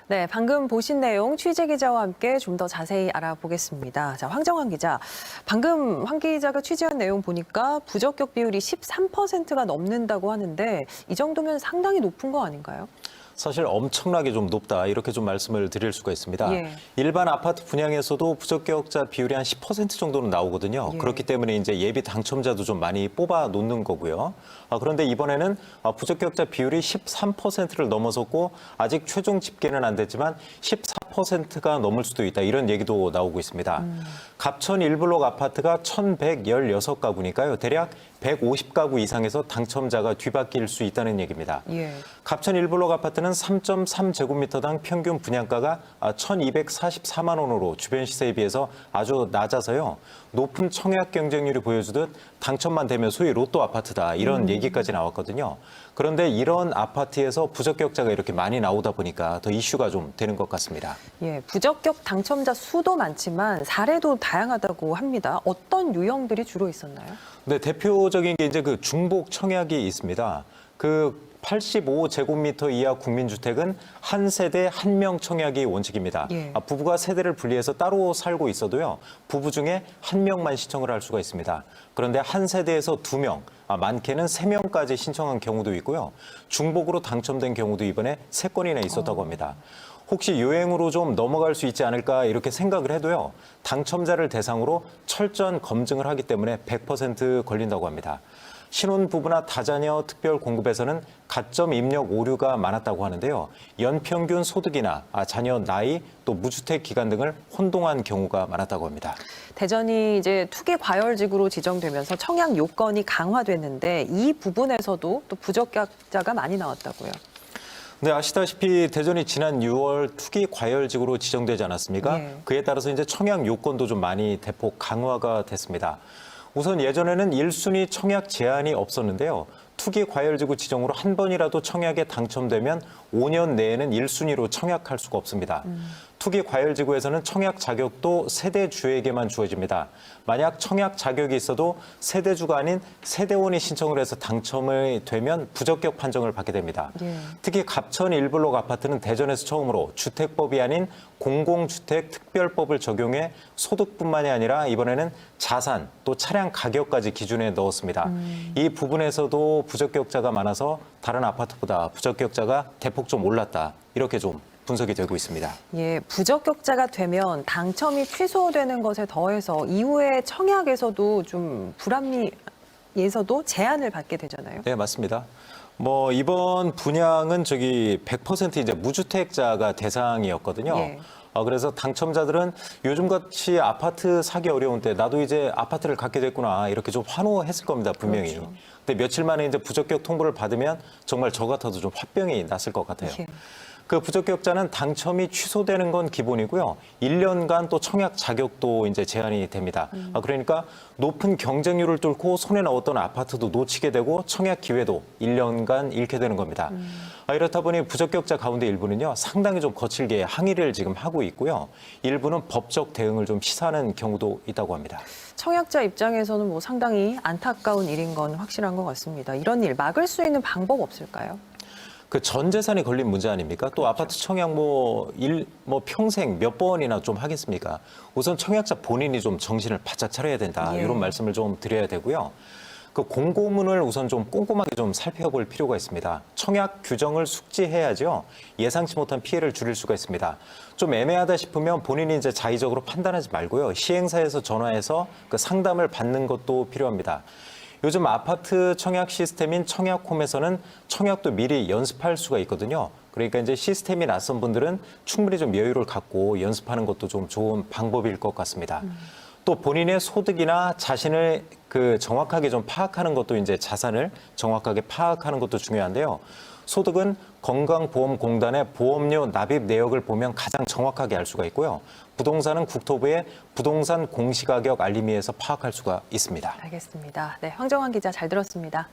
네, 방금 보신 내용 취재 기자와 함께 좀 더 자세히 알아보겠습니다. 자, 황정환 기자. 방금 황 기자가 취재한 내용 보니까 부적격 비율이 13%가 넘는다고 하는데 이 정도면 상당히 높은 거 아닌가요? 사실 엄청나게 좀 높다 이렇게 좀 말씀을 드릴 수가 있습니다. 예. 일반 아파트 분양에서도 부적격자 비율이 한 10% 정도는 나오거든요. 예. 그렇기 때문에 이제 예비 당첨자도 좀 많이 뽑아 놓는 거고요. 그런데 이번에는 부적격자 비율이 13%를 넘어섰고 아직 최종 집계는 안 됐지만 14%가 넘을 수도 있다 이런 얘기도 나오고 있습니다. 갑천 1블록 아파트가 1,116가구니까요. 대략 150가구 이상에서 당첨자가 뒤바뀔 수 있다는 얘기입니다. 예. 갑천 1블록 아파트는 3.3제곱미터당 평균 분양가가 1,244만 원으로 주변 시세에 비해서 아주 낮아서요. 높은 청약 경쟁률이 보여주듯 당첨만 되면 소위 로또 아파트다 이런 얘기까지 나왔거든요. 그런데 이런 아파트에서 부적격자가 이렇게 많이 나오다 보니까 더 이슈가 좀 되는 것 같습니다. 예, 부적격 당첨자 수도 많지만 사례도 다양하다고 합니다. 어떤 유형들이 주로 있었나요? 네, 대표적인 게 이제 그 중복 청약이 있습니다. 그 85제곱미터 이하 국민주택은 한 세대 한 명 청약이 원칙입니다. 예. 부부가 세대를 분리해서 따로 살고 있어도요. 부부 중에 한 명만 신청을 할 수가 있습니다. 그런데 한 세대에서 두 명, 많게는 세 명까지 신청한 경우도 있고요. 중복으로 당첨된 경우도 이번에 3건이나 있었다고 합니다. 혹시 요행으로 좀 넘어갈 수 있지 않을까 이렇게 생각을 해도요. 당첨자를 대상으로 철저한 검증을 하기 때문에 100% 걸린다고 합니다. 신혼부부나 다자녀 특별 공급에서는 가점 입력 오류가 많았다고 하는데요. 연평균 소득이나 자녀 나이 또 무주택 기간 등을 혼동한 경우가 많았다고 합니다. 대전이 이제 투기 과열지구로 지정되면서 청약 요건이 강화됐는데 이 부분에서도 또 부적격자가 많이 나왔다고요. 네, 아시다시피 대전이 지난 6월 투기 과열지구로 지정되지 않았습니까? 예. 그에 따라서 이제 청약 요건도 좀 많이 대폭 강화가 됐습니다. 우선 예전에는 1순위 청약 제한이 없었는데요. 투기 과열지구 지정으로 한 번이라도 청약에 당첨되면 5년 내에는 1순위로 청약할 수가 없습니다. 투기 과열지구에서는 청약 자격도 세대주에게만 주어집니다. 만약 청약 자격이 있어도 세대주가 아닌 세대원이 신청을 해서 당첨이 되면 부적격 판정을 받게 됩니다. 예. 특히 갑천 1블록 아파트는 대전에서 처음으로 주택법이 아닌 공공주택 특별법을 적용해 소득뿐만이 아니라 이번에는 자산 또 차량 가격까지 기준에 넣었습니다. 이 부분에서도 부적격자가 많아서 다른 아파트보다 부적격자가 대폭 좀 올랐다. 이렇게 좀 분석이 되고 있습니다. 예, 부적격자가 되면 당첨이 취소되는 것에 더해서 이후에 청약에서도 좀 불합리에서도 제한을 받게 되잖아요. 네, 맞습니다. 이번 분양은 100% 이제 무주택자가 대상이었거든요. 예. 그래서 당첨자들은 요즘같이 아파트 사기 어려운 때 나도 이제 아파트를 갖게 됐구나 이렇게 좀 환호했을 겁니다, 분명히. 그렇죠. 근데 며칠 만에 이제 부적격 통보를 받으면 정말 저 같아도 좀 화병이 났을 것 같아요. 예. 그 부적격자는 당첨이 취소되는 건 기본이고요. 1년간 또 청약 자격도 이제 제한이 됩니다. 그러니까 높은 경쟁률을 뚫고 손에 넣었던 아파트도 놓치게 되고 청약 기회도 1년간 잃게 되는 겁니다. 이렇다 보니 부적격자 가운데 일부는요. 상당히 좀 거칠게 항의를 지금 하고 있고요. 일부는 법적 대응을 좀 시사하는 경우도 있다고 합니다. 청약자 입장에서는 뭐 상당히 안타까운 일인 건 확실한 것 같습니다. 이런 일 막을 수 있는 방법 없을까요? 그 전 재산이 걸린 문제 아닙니까? 또 아파트 청약 평생 몇 번이나 좀 하겠습니까? 우선 청약자 본인이 좀 정신을 바짝 차려야 된다. 예. 이런 말씀을 좀 드려야 되고요. 그 공고문을 우선 좀 꼼꼼하게 좀 살펴볼 필요가 있습니다. 청약 규정을 숙지해야죠. 예상치 못한 피해를 줄일 수가 있습니다. 좀 애매하다 싶으면 본인이 이제 자의적으로 판단하지 말고요. 시행사에서 전화해서 그 상담을 받는 것도 필요합니다. 요즘 아파트 청약 시스템인 청약홈에서는 청약도 미리 연습할 수가 있거든요. 그러니까 이제 시스템이 낯선 분들은 충분히 좀 여유를 갖고 연습하는 것도 좀 좋은 방법일 것 같습니다. 또 본인의 소득이나 자신을 정확하게 좀 파악하는 것도 이제 자산을 정확하게 파악하는 것도 중요한데요. 소득은 건강보험공단의 보험료 납입 내역을 보면 가장 정확하게 알 수가 있고요. 부동산은 국토부의 부동산 공시가격 알림위에서 파악할 수가 있습니다. 알겠습니다. 네, 황정환 기자 잘 들었습니다.